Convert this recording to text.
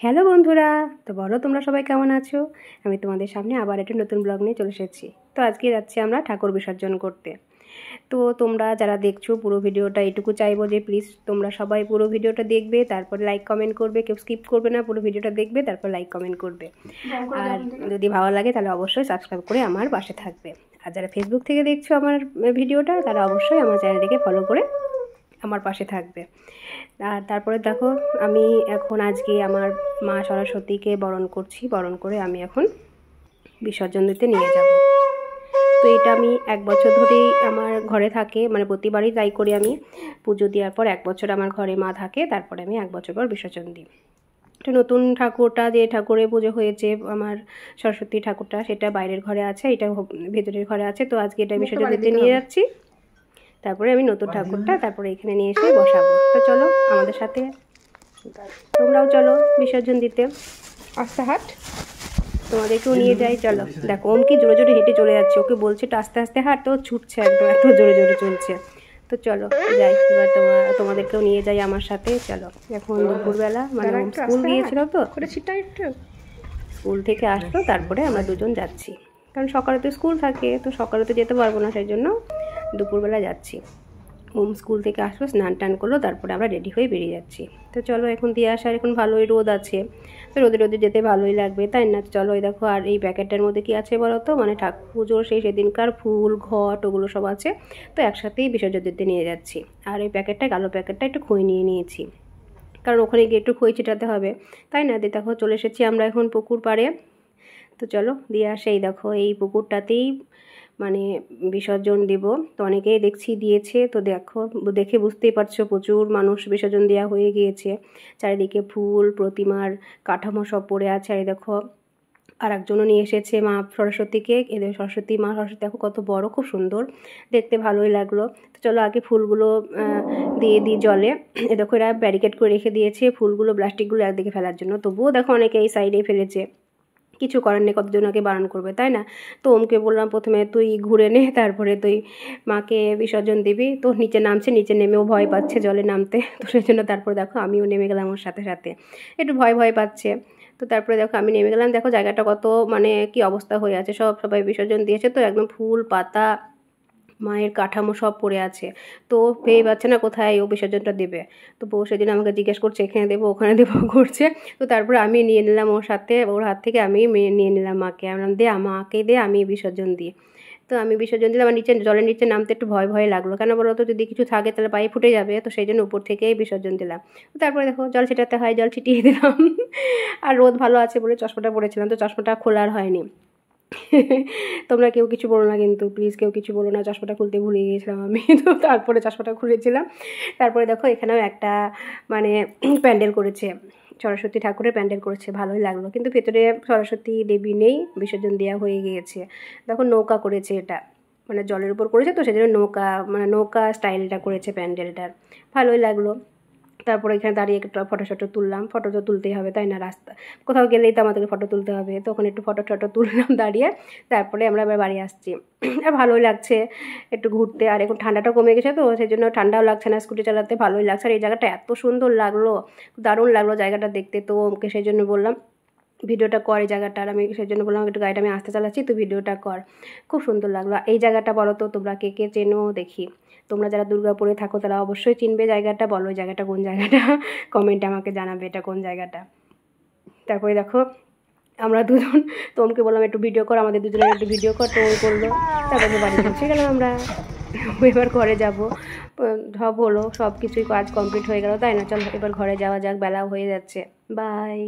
Hello বন্ধুরা, তো বলো তোমরা সবাই কেমন আছো। আমি তোমাদের সামনে আবার একটা নতুন ব্লগ নিয়ে চলে এসেছি। তো আজকে যাচ্ছি আমরা ঠাকুর বিসর্জন করতে। তো তোমরা যারা দেখছো পুরো ভিডিওটা, এটুকু চাইবো যে প্লিজ তোমরা সবাই পুরো ভিডিওটা দেখবে, তারপর লাইক কমেন্ট করবে, কেউ স্কিপ করবে না, পুরো ভিডিওটা দেখবে তারপর লাইক কমেন্ট করবে। আর যদি ভালো লাগে তাহলে অবশ্যই সাবস্ক্রাইব করে আমার পাশে থাকবে। আর যারা ফেসবুক থেকে দেখছো আমার ভিডিওটা, তারা অবশ্যই আমার চ্যানেলটিকে ফলো করে আমার পাশে থাকবে। আর তারপরে দেখো, আমি এখন আজকে আমার মা সরস্বতীকে বরণ করছি। বরণ করে আমি এখন বিসর্জন দিতে নিয়ে যাব। তো এটা আমি 1 বছর ধরেই আমার ঘরে থাকে, মানে প্রতিবারই তাই করি। আমি পুজো দেওয়ার পর 1 বছর আমার ঘরে মা থাকে, তারপরে আমি 1 বছর পর বিসর্জন দিই। এটা নতুন ঠাকুরটা, যে ঠাকুরে পুজো হয়েছে আমার সরস্বতী ঠাকুরটা, সেটা বাইরের ঘরে আছে, এটা ভেতরের ঘরে আছে। তো আজকে এটা বিসর্জন দিতে নিয়ে যাচ্ছি। তারপরে আমি নতুন ঠাকুরটা তারপরে এখানে নিয়ে এসে বসাবো। তো চলো আমাদের সাথে, তোমরাও চলো বিসর্জন দিতে। আস্তে হাট, তোমাদেরকেও নিয়ে যাই। চলো দেখো, ওম কি জোরে জোরে হেঁটে চলে যাচ্ছে। ওকে বলছে একটু আস্তে আস্তে হাট, তো ছুটছে একদম, এত জোরে জোরে চলছে। তো চলো যাই, এবার তোমাদেরকেও নিয়ে যাই আমার সাথে। চলো, এখন দুপুরবেলা, মানে স্কুল গিয়েছিল, তো স্কুল থেকে আসলো, তারপরে আমরা দুজন যাচ্ছি। কারণ সকালে তো স্কুল থাকে, তো সকালে তো যেতে পারবো না, সেই জন্য দুপুরবেলা যাচ্ছি। ওম স্কুল থেকে আসলো, স্নান টান করলো, তারপরে আমরা রেডি হয়ে বেরিয়ে যাচ্ছি। তো চলো, এখন দিয়ে আসার এখন ভালোই রোদ আছে, তো রোদে রোদে যেতে ভালোই লাগবে, তাই না? চলো, এই দেখো, আর এই প্যাকেটটার মধ্যে কি আছে বলো তো, মানে ঠাকুর পুজোর সেদিনকার ফুল, ঘট, ওগুলো সব আছে। তো একসাথেই বিসর্জন দিতে নিয়ে যাচ্ছি। আর এই প্যাকেটটা, কালো প্যাকেটটা, একটু খই নিয়ে নিয়েছি, কারণ ওখানে গিয়ে একটু খই ছিটাতে হবে, তাই না? দেখো, চলে এসেছি আমরা এখন পুকুর পাড়ে। তো চলো দিয়ে আসে। এই দেখো, এই পুকুরটাতেই মানে বিসর্জন দিব। তো অনেকেই দেখছি দিয়েছে, তো দেখো, দেখে বুঝতেই পারছো প্রচুর মানুষ বিসর্জন দেওয়া হয়ে গিয়েছে। চারিদিকে ফুল, প্রতিমার কাঠামো সব পড়ে আছে। আর দেখো, আর একজনও নিয়ে এসেছে মা সরস্বতীকে। এদের সরস্বতী, মা সরস্বতী দেখো কত বড়, খুব সুন্দর দেখতে, ভালোই লাগলো। তো চলো আগে ফুলগুলো দিয়ে দিই জলে। এ দেখো, এরা ব্যারিকেড করে রেখে দিয়েছে ফুলগুলো, প্লাস্টিকগুলো একদিকে ফেলার জন্য। তবুও দেখো অনেকে এই সাইডে ফেলেছে, কিছু করার নেই, কতজনকে বারণ করবে, তাই না? তো ওমকে বললাম প্রথমে তুই ঘুরে নে, তারপরে তুই মাকে বিসর্জন দিবি। তো নিচে নামছে, নিচে নেমেও ভয় পাচ্ছে জলে নামতে, তো সেই জন্য তারপরে দেখো আমিও নেমে গেলাম ওর সাথে সাথে, একটু ভয় ভয় পাচ্ছে। তো তারপরে দেখো আমি নেমে গেলাম। দেখো জায়গাটা কত মানে কি অবস্থা হয়ে আছে, সবাই বিসর্জন দিয়েছে, তো একদম ফুল পাতা, মায়ের কাঠামো সব পড়ে আছে। তো পেয়ে পাচ্ছে না কোথায় ও বিসর্জনটা দেবে। তো বউ সেদিন আমাকে জিজ্ঞেস করছে এখানে দেবো ওখানে দেবো করছে। তো তারপরে আমি নিয়ে নিলাম ওর হাত থেকে, আমি নিয়ে নিলাম মাকে। আমি দে, আমাকে দে, আমি বিসর্জন দিই। তো আমি বিসর্জন দিলাম। আমার নিচে, জলের নিচে নামতে একটু ভয় ভয় লাগলো, কেন বলো তো, যদি কিছু থাকে তাহলে পায়ে ফুটে যাবে, তো সেই জন্য উপর থেকেই বিসর্জন দিলাম। তারপরে দেখো, জল ছিটাতে হয়, জল ছিটিয়ে দিলাম। আর রোদ ভালো আছে বলে চশমাটা পরেছিলাম, তো চশমাটা খোলার হয়নি। তোমরা কেউ কিছু বলো না কিন্তু, প্লিজ কেউ কিছু বলো না, চশমাটা খুলতে ভুলে গিয়েছিলাম আমি। তো তারপরে চশমাটা খুলেছিলাম। তারপরে দেখো এখানেও একটা মানে প্যান্ডেল করেছে, সরস্বতী ঠাকুরের প্যান্ডেল করেছে, ভালোই লাগলো। কিন্তু ভেতরে সরস্বতী দেবী নেই, বিসর্জন দেওয়া হয়ে গিয়েছে। দেখো নৌকা করেছে, এটা মানে জলের উপর করেছে, তো সেজন্য নৌকা, মানে নৌকা স্টাইলটা করেছে প্যান্ডেলটার, ভালোই লাগলো। তারপরে এখানে দাঁড়িয়ে একটু ফটো তুললাম। ফটো তো তুলতেই হবে, তাই না? রাস্তা কোথাও গেলেই তো আমাদেরকে ফটো তুলতে হবে, তখন একটু ফটো তুললাম দাঁড়িয়ে। তারপরে আমরা এবার বাড়ি আসছি। আর ভালোই লাগছে একটু ঘুরতে। আর এখন ঠান্ডাটা কমে গেছে, তো সেই জন্য ঠান্ডাও লাগছে না, স্কুটি চালাতে ভালোই লাগছে। আর এই জায়গাটা এত সুন্দর লাগলো, দারুণ লাগলো জায়গাটা দেখতে। তো ওকে সেই জন্য বললাম ভিডিওটা কর এই জায়গাটার, আমি সেই জন্য বললাম একটু গাড়িটা আমি আসতে চালাচ্ছি, তো ভিডিওটা কর। খুব সুন্দর লাগলো। এই জায়গাটা বলো তো তোমরা কে কে চেনো দেখি। তোমরা যারা দুর্গাপুরে থাকো তারা অবশ্যই চিনবে জায়গাটা। বলো এই জায়গাটা কোন জায়গাটা, কমেন্টে আমাকে জানাবে এটা কোন জায়গাটা। তারপরে দেখো আমরা দুজন, তোমকে বললাম একটু ভিডিও কর, আমাদের দুজনের একটু ভিডিও কর, তো ওই করলো। তারপরে বাড়ি পৌঁছে গেলাম আমরা, এবার ঘরে যাব। সব হলো, সব কিছুই কাজ কমপ্লিট হয়ে গেল, তাই না? চলো এবার ঘরে যাওয়া যাক, বেলাও হয়ে যাচ্ছে। বাই।